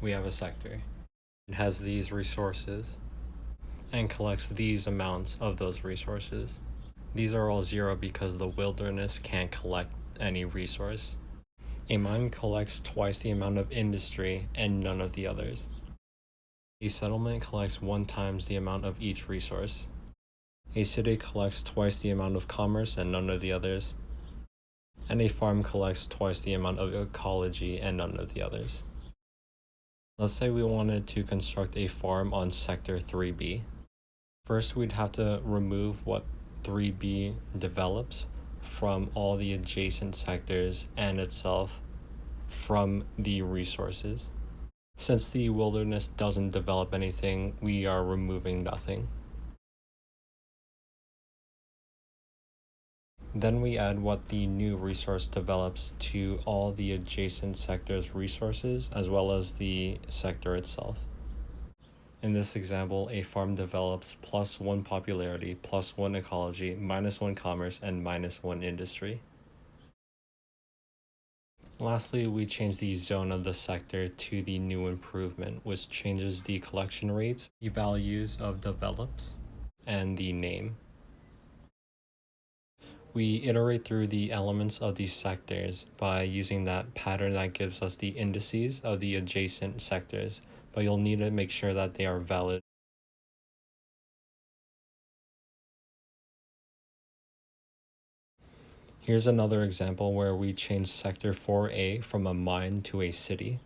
We have a sector. It has these resources and collects these amounts of those resources. These are all zero because the wilderness can't collect any resource. A mine collects twice the amount of industry and none of the others. A settlement collects 1 times the amount of each resource. A city collects twice the amount of commerce and none of the others. And a farm collects twice the amount of ecology and none of the others. Let's say we wanted to construct a farm on sector 3B. First, we'd have to remove what 3B develops from all the adjacent sectors and itself from the resources. Since the wilderness doesn't develop anything, we are removing nothing. Then we add what the new resource develops to all the adjacent sectors' resources as well as the sector itself. In this example, a farm develops +1 popularity, +1 ecology, -1 commerce, and -1 industry. Lastly, we change the zone of the sector to the new improvement, which changes the collection rates, the values of develops, and the name. We iterate through the elements of these sectors by using that pattern that gives us the indices of the adjacent sectors, but you'll need to make sure that they are valid. Here's another example where we change sector 4A from a mine to a city.